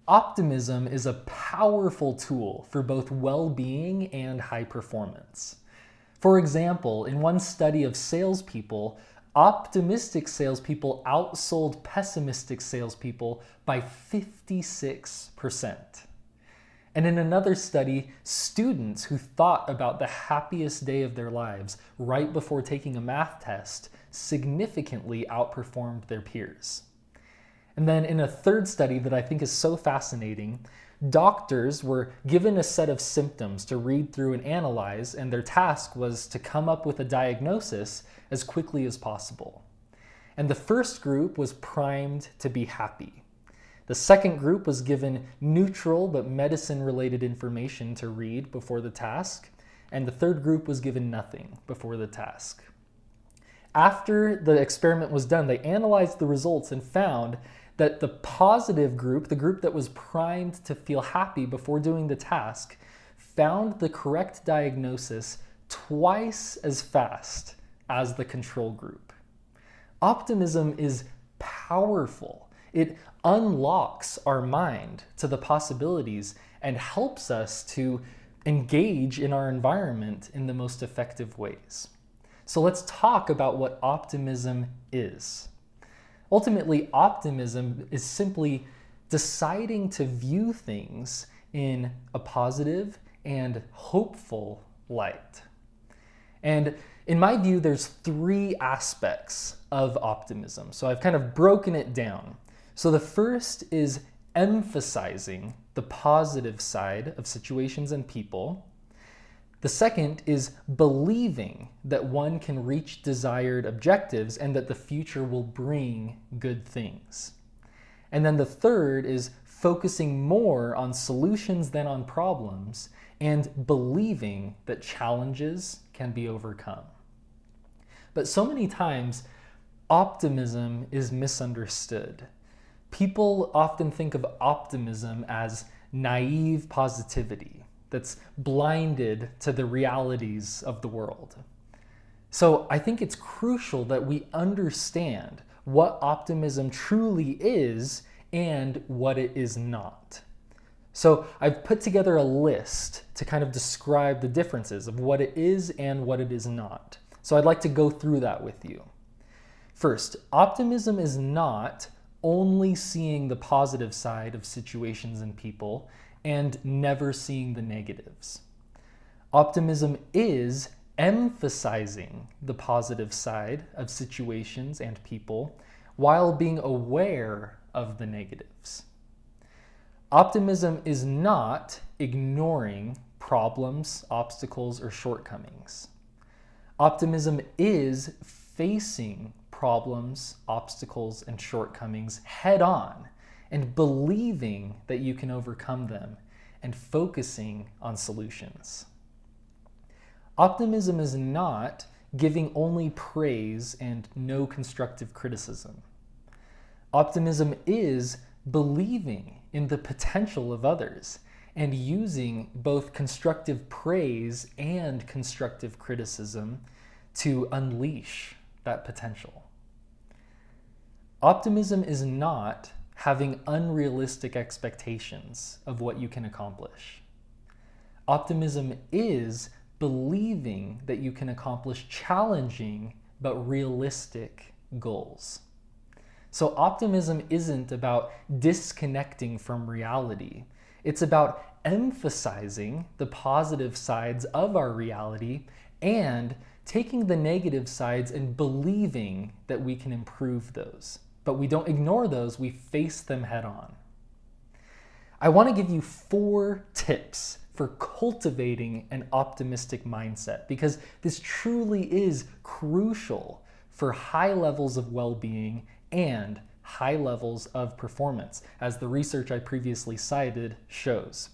Optimism is a powerful tool for both well-being and high performance. For example, in one study of salespeople, optimistic salespeople outsold pessimistic salespeople by 56%. And in another study, students who thought about the happiest day of their lives right before taking a math test significantly outperformed their peers. And then in a third study that I think is so fascinating, doctors were given a set of symptoms to read through and analyze, and their task was to come up with a diagnosis as quickly as possible. And the first group was primed to be happy. The second group was given neutral but medicine-related information to read before the task, and the third group was given nothing before the task. After the experiment was done, they analyzed the results and found that the positive group, the group that was primed to feel happy before doing the task, found the correct diagnosis twice as fast as the control group. Optimism is powerful. It unlocks our mind to the possibilities and helps us to engage in our environment in the most effective ways. So let's talk about what optimism is. Ultimately, optimism is simply deciding to view things in a positive and hopeful light. And in my view, there's three aspects of optimism. So I've kind of broken it down. So the first is emphasizing the positive side of situations and people. The second is believing that one can reach desired objectives and that the future will bring good things. And then the third is focusing more on solutions than on problems and believing that challenges can be overcome. But so many times, optimism is misunderstood. People often think of optimism as naive positivity that's blinded to the realities of the world. So I think it's crucial that we understand what optimism truly is and what it is not. So I've put together a list to kind of describe the differences of what it is and what it is not. So I'd like to go through that with you. First, optimism is not only seeing the positive side of situations and people and never seeing the negatives. Optimism is emphasizing the positive side of situations and people while being aware of the negatives. Optimism is not ignoring problems, obstacles, or shortcomings. Optimism is facing problems, obstacles, and shortcomings head on and believing that you can overcome them and focusing on solutions. Optimism is not giving only praise and no constructive criticism. Optimism is believing in the potential of others and using both constructive praise and constructive criticism to unleash that potential. Optimism is not having unrealistic expectations of what you can accomplish. Optimism is believing that you can accomplish challenging but realistic goals. So optimism isn't about disconnecting from reality. It's about emphasizing the positive sides of our reality and taking the negative sides and believing that we can improve those. But we don't ignore those, we face them head on. I want to give you 4 tips for cultivating an optimistic mindset because this truly is crucial for high levels of well-being and high levels of performance, as the research I previously cited shows.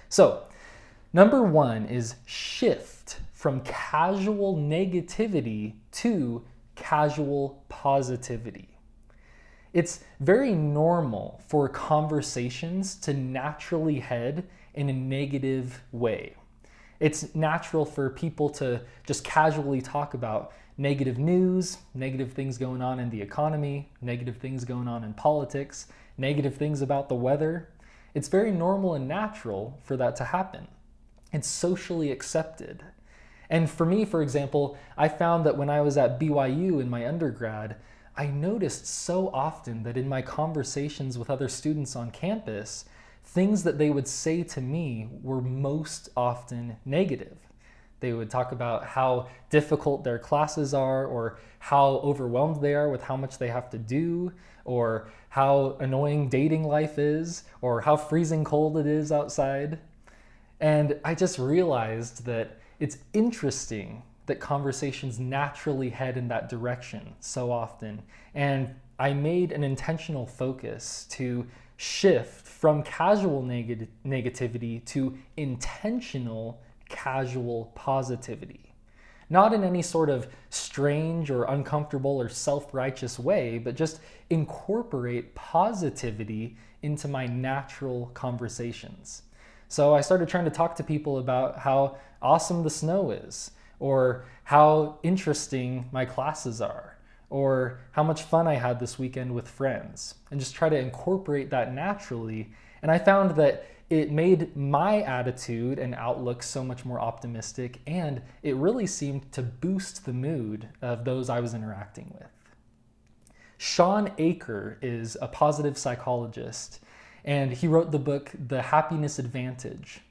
So, number 1 is shift from casual negativity to casual positivity. It's very normal for conversations to naturally head in a negative way. It's natural for people to just casually talk about negative news, negative things going on in the economy, negative things going on in politics, negative things about the weather. It's very normal and natural for that to happen. It's socially accepted. And for me, for example, I found that when I was at BYU in my undergrad, I noticed so often that in my conversations with other students on campus, things that they would say to me were most often negative. They would talk about how difficult their classes are, or how overwhelmed they are with how much they have to do, or how annoying dating life is, or how freezing cold it is outside. And I just realized that it's interesting that conversations naturally head in that direction so often. And I made an intentional focus to shift from casual negativity to intentional casual positivity. Not in any sort of strange or uncomfortable or self-righteous way, but just incorporate positivity into my natural conversations. So I started trying to talk to people about how awesome the snow is, or how interesting my classes are, or how much fun I had this weekend with friends, and just try to incorporate that naturally. And I found that it made my attitude and outlook so much more optimistic, and it really seemed to boost the mood of those I was interacting with. Sean Aker is a positive psychologist, and he wrote the book, The Happiness Advantage.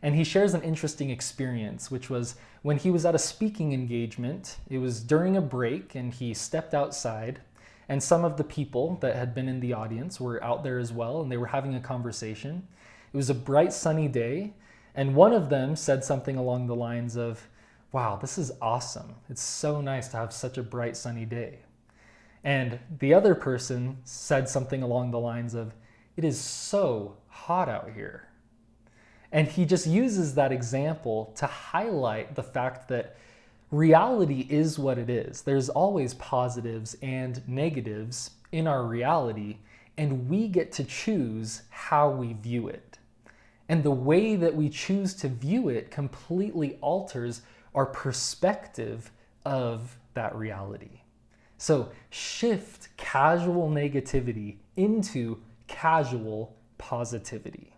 And he shares an interesting experience, which was when he was at a speaking engagement. It was during a break, and he stepped outside, and some of the people that had been in the audience were out there as well, and they were having a conversation. It was a bright, sunny day, and one of them said something along the lines of, "Wow, this is awesome. It's so nice to have such a bright, sunny day." And the other person said something along the lines of, "It is so hot out here." And he just uses that example to highlight the fact that reality is what it is. There's always positives and negatives in our reality, and we get to choose how we view it. And the way that we choose to view it completely alters our perspective of that reality. So shift casual negativity into casual positivity.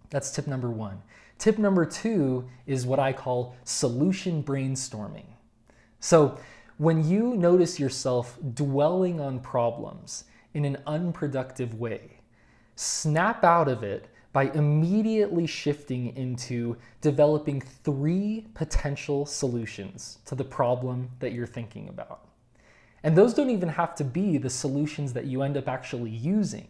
That's tip number one. Tip number two is what I call solution brainstorming. So when you notice yourself dwelling on problems in an unproductive way, snap out of it by immediately shifting into developing 3 potential solutions to the problem that you're thinking about. And those don't even have to be the solutions that you end up actually using.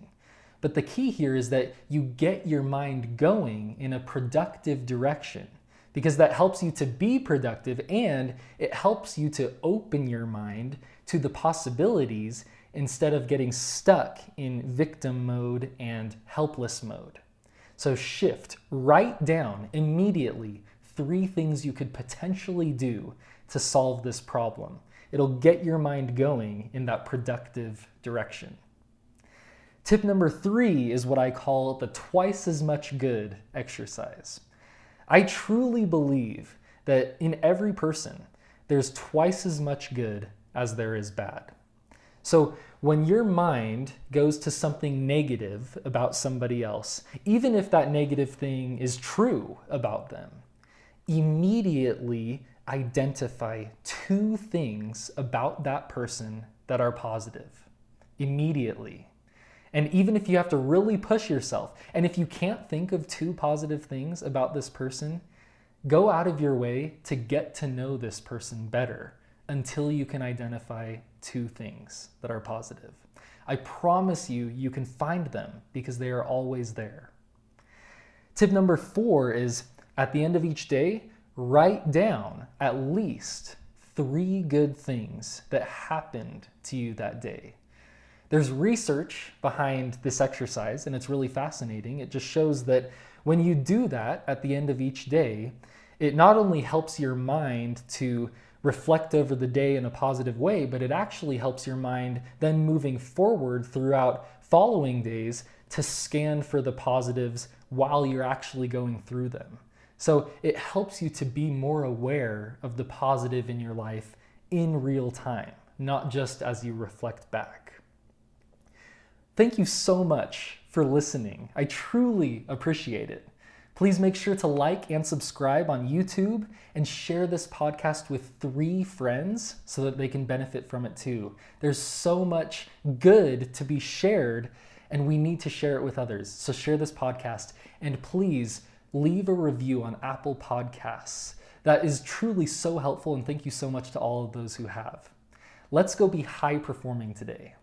But the key here is that you get your mind going in a productive direction, because that helps you to be productive, and it helps you to open your mind to the possibilities instead of getting stuck in victim mode and helpless mode. So shift, write down immediately 3 things you could potentially do to solve this problem. It'll get your mind going in that productive direction. Tip number 3 is what I call the twice as much good exercise. I truly believe that in every person, there's twice as much good as there is bad. So when your mind goes to something negative about somebody else, even if that negative thing is true about them, immediately identify 2 things about that person that are positive. Immediately. And even if you have to really push yourself, and if you can't think of 2 positive things about this person, go out of your way to get to know this person better until you can identify 2 things that are positive. I promise you, you can find them because they are always there. Tip number 4 is, at the end of each day, write down at least 3 good things that happened to you that day. There's research behind this exercise, and it's really fascinating. It just shows that when you do that at the end of each day, it not only helps your mind to reflect over the day in a positive way, but it actually helps your mind then moving forward throughout following days to scan for the positives while you're actually going through them. So it helps you to be more aware of the positive in your life in real time, not just as you reflect back. Thank you so much for listening. I truly appreciate it. Please make sure to like and subscribe on YouTube and share this podcast with 3 friends so that they can benefit from it too. There's so much good to be shared and we need to share it with others. So share this podcast and please leave a review on Apple Podcasts. That is truly so helpful and thank you so much to all of those who have. Let's go be high performing today.